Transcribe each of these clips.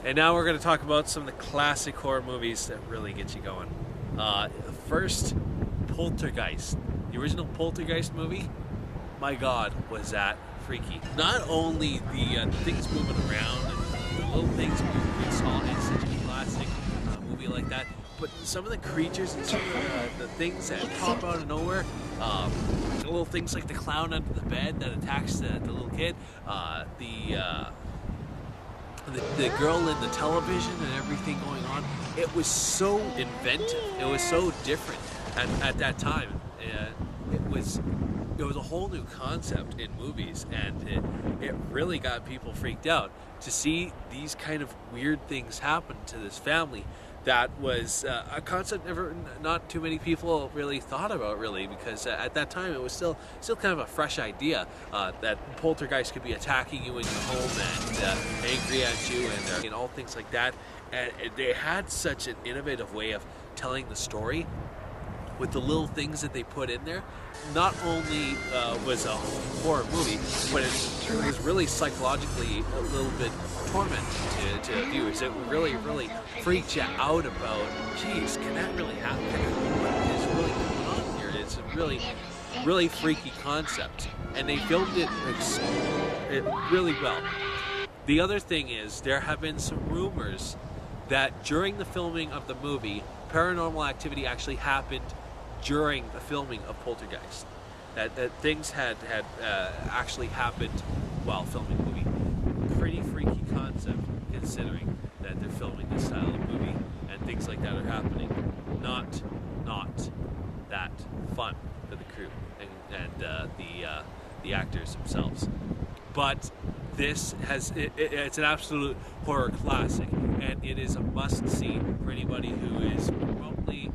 And now we're going to talk about some of the classic horror movies that really get you going. First, Poltergeist. The original Poltergeist movie, my God, was that freaky. Not only the things moving around and the little things we saw in such a classic movie like that, but some of the creatures and some of the things that pop out of nowhere, the little things like the clown under the bed that attacks the little kid, the girl in the television and everything going on. It was so inventive. It was so different at that time. It was a whole new concept in movies, and it really got people freaked out to see these kind of weird things happen to this family. That was a concept not too many people really thought about, really, because at that time it was still kind of a fresh idea that poltergeist could be attacking you in your home and angry at you and all things like that. And they had such an innovative way of telling the story with the little things that they put in there. Not only was a horror movie, but it was really psychologically a little bit tormenting to viewers. It really freaked you out about, geez, can that really happen? What is really going on here? It's a really freaky concept. And they filmed it really well. The other thing is, there have been some rumors that during the filming of the movie, paranormal activity actually happened during the filming of Poltergeist. That things had actually happened while filming the movie. Pretty freaky concept, considering that they're filming this style of movie and things like that are happening. Not that fun for the crew and the actors themselves. But this it's an absolute horror classic, and it is a must-see for anybody who is remotely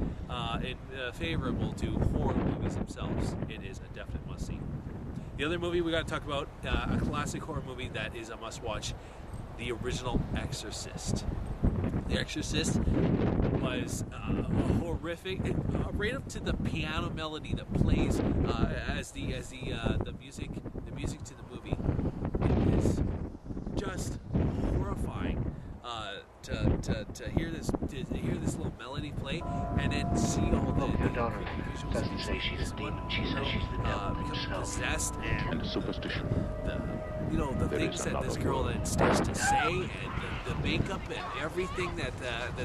favorable to horror movies themselves. It is a definite must-see. The other movie we got to talk about, a classic horror movie that is a must-watch, the original Exorcist. The Exorcist was horrific, right up to the piano melody that plays as the music to the movie. It is just horrifying to hear this little melody play and then see all the visuals. Doesn't say she's a demon. She says she's the devil himself. Possessed And superstition. The things that this girl then starts to say, and the makeup and everything that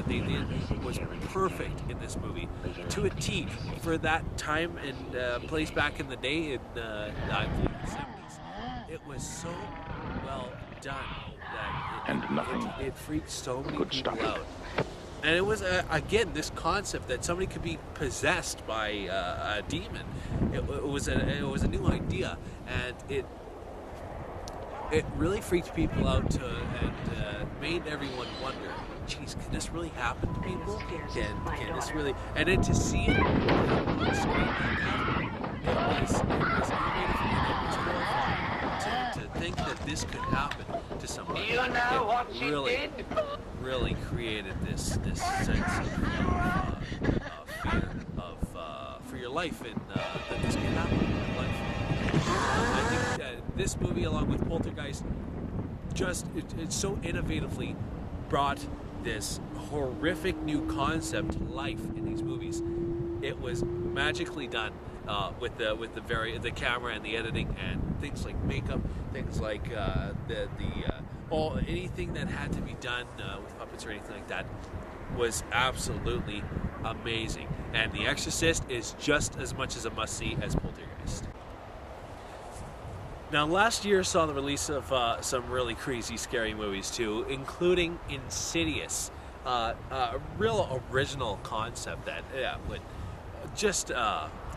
they did was perfect in this movie to a T for that time and place back in the day in I believe the 70s. It was so well done that it freaked so many people out. And it was again this concept that somebody could be possessed by a demon. It was a new idea, and it really freaked people out and made everyone wonder, geez, can this really happen to people? Can this really? And then to see it on screen, it was innovative and it was horrifying to think that this could happen to somebody. It really created this sense of fear for your life, and that this could happen in your life. I think this movie, along with Poltergeist, it so innovatively brought this horrific new concept to life in these movies. It was magically done with the camera and the editing and things like makeup, things like anything that had to be done with puppets or anything like that was absolutely amazing. And The Exorcist is just as much as a must-see as Poltergeist. Now, last year saw the release of some really crazy, scary movies too, including Insidious, a real original concept that would just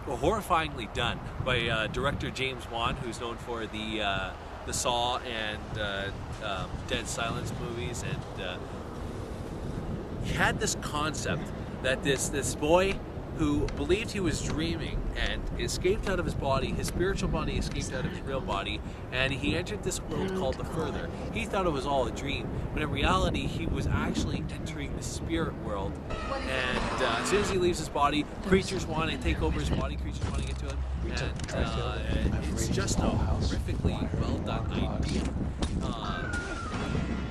horrifyingly done by director James Wan, who's known for the Saw and Dead Silence movies, and he had this concept that this boy who believed he was dreaming and escaped out of his body, his spiritual body escaped out of his real body, and he entered this world called the Further. He thought it was all a dream, but in reality he was actually entering the spirit world. And as soon as he leaves his body, creatures want to take over his body, creatures want to get to him, and it's just a horrifically well done idea.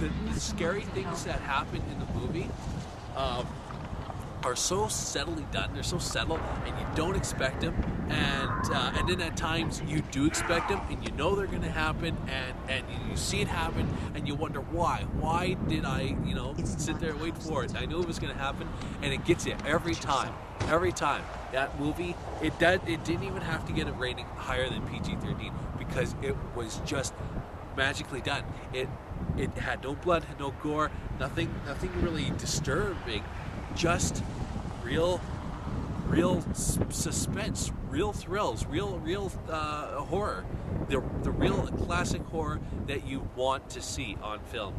the scary things that happen in the movie are so subtly done. They're so subtle, and you don't expect them. And then at times you do expect them, and you know they're going to happen, and you see it happen, and you wonder why. Why did I, sit there and wait for it? I knew it was going to happen, and it gets you every time. Every time. That movie, it didn't even have to get a rating higher than PG-13 because it was just magically done. It had no blood, no gore, nothing really disturbing. Just real suspense, real thrills, real horror, the real classic horror that you want to see on film.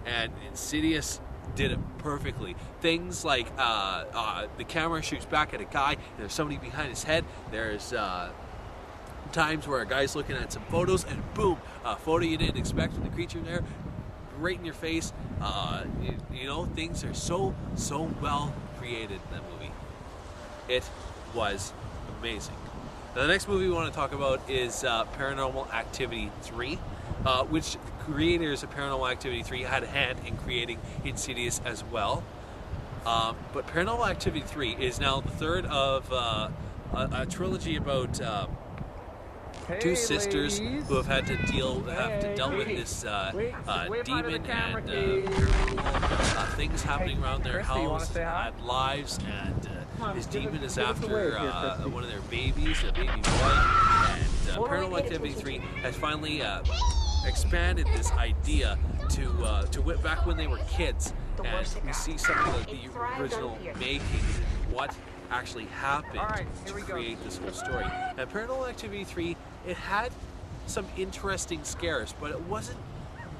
And Insidious did it perfectly. Things like the camera shoots back at a guy, and there's somebody behind his head. There's times where a guy's looking at some photos, and boom, a photo you didn't expect with the creature there, right in your face. Things are so well created in that movie. It was amazing. Now, the next movie we want to talk about is Paranormal Activity 3, which the creators of Paranormal Activity 3 had a hand in creating Insidious as well. But Paranormal Activity 3 is now the third of a trilogy about two sisters who have had to deal with this demon and paranormal things happening around their house, and lives, and this demon is after one of their babies, a baby boy. And Paranormal Activity 3 has finally expanded this idea to back when they were kids, and we see some of the original makings and what actually happened to create this whole story. And Paranormal Activity 3, it had some interesting scares, but it wasn't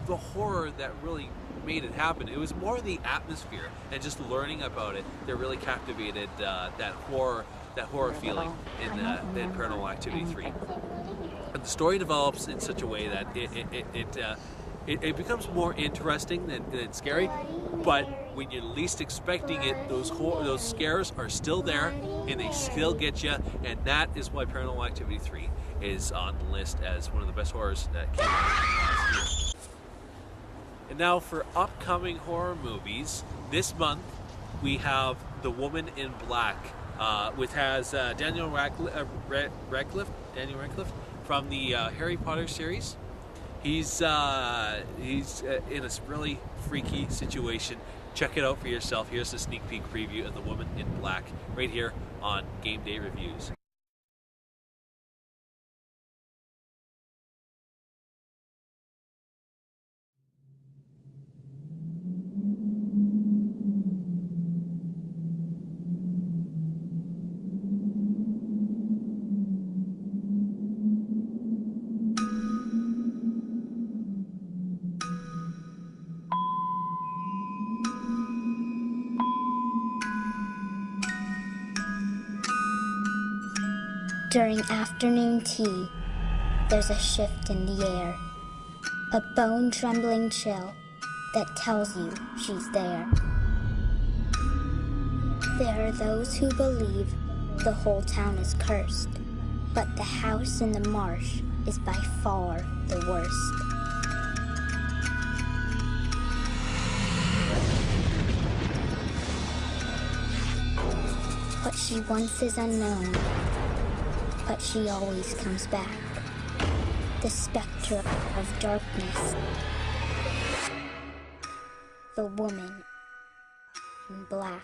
the horror that really made it happen. It was more the atmosphere and just learning about it that really captivated that horror feeling in Paranormal Activity 3. And the story develops in such a way that it becomes more interesting than scary, but when you're least expecting it, those scares are still there, and they still get you, and that is why Paranormal Activity 3 is on the list as one of the best horrors that came out last year. And now for upcoming horror movies, this month we have The Woman in Black, which has Daniel Radcliffe from the Harry Potter series. He's in a really freaky situation. Check it out for yourself. Here's a sneak peek preview of The Woman in Black right here on Game Day Reviews. During afternoon tea, there's a shift in the air, a bone-trembling chill that tells you she's there. There are those who believe the whole town is cursed, but the house in the marsh is by far the worst. What she wants is unknown, but she always comes back. The spectre of darkness. The Woman in Black.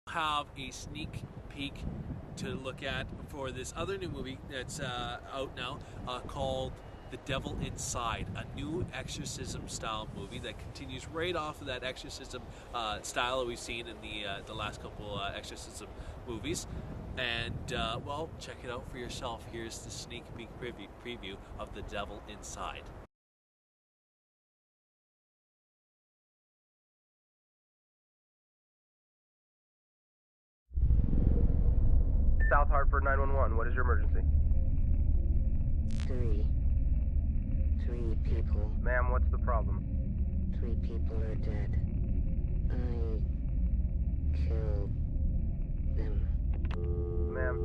Have a sneak peek to look at for this other new movie that's out now called The Devil Inside, a new exorcism style movie that continues right off of that exorcism style that we've seen in the last couple exorcism movies. And well, check it out for yourself. Here's the sneak peek preview of The Devil Inside. South Hartford 911. What is your emergency? Three people. Ma'am, what's the problem? 3 people are dead. I killed them. Ma'am.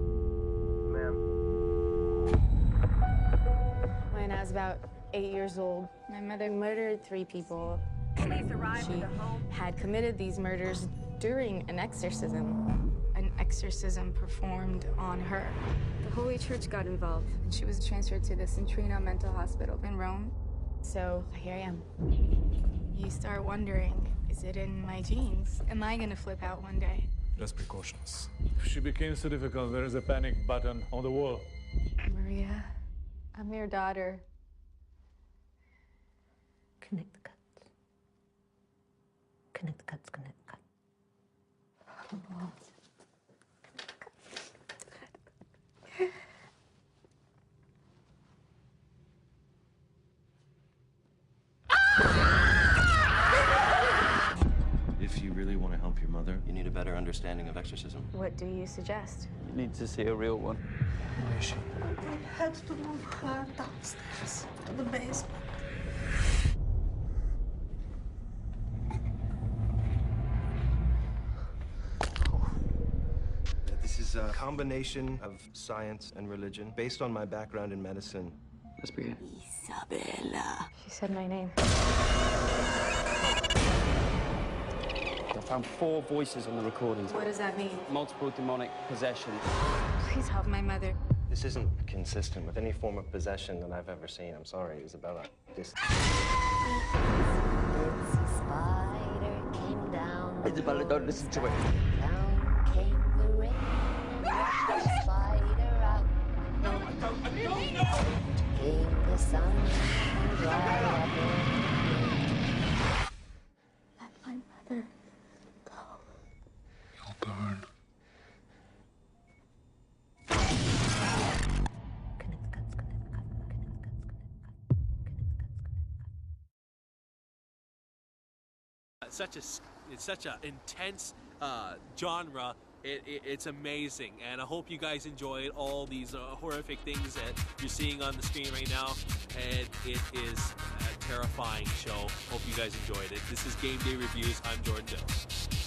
When I was about 8 years old, my mother murdered 3 people. Police arrived She at the home. had committed these murders during an exorcism. An exorcism performed on her. The Holy Church got involved, and she was transferred to the Centrino Mental Hospital in Rome. So here I am. You start wondering, is it in my genes? Am I gonna flip out one day? Just precautions. If she became so difficult, there is a panic button on the wall. Maria, I'm your daughter. Connect the cuts. Connect the cuts, connect the cuts. If you really want to help your mother, you need a better understanding of exorcism. What do you suggest? You need to see a real one. Where is she? I had to move her downstairs to the basement. This is a combination of science and religion based on my background in medicine. Let's begin. Isabella. She said my name. I found 4 voices on the recordings. What does that mean? Multiple demonic possession. Please help my mother. This isn't consistent with any form of possession that I've ever seen. I'm sorry, Isabella. This... Spider came down. Isabella, don't listen to it. Down came the rain. The spider out. No. Came the sun and dried up everything. Let my mother go. You'll burn. Connect the cuts, connect the cuts, connect the cuts, connect the cuts, connect the cuts. It's such a intense genre. It's amazing, and I hope you guys enjoyed all these horrific things that you're seeing on the screen right now. And it is a terrifying show. Hope you guys enjoyed it. This is Game Day Reviews. I'm Jordan Divx.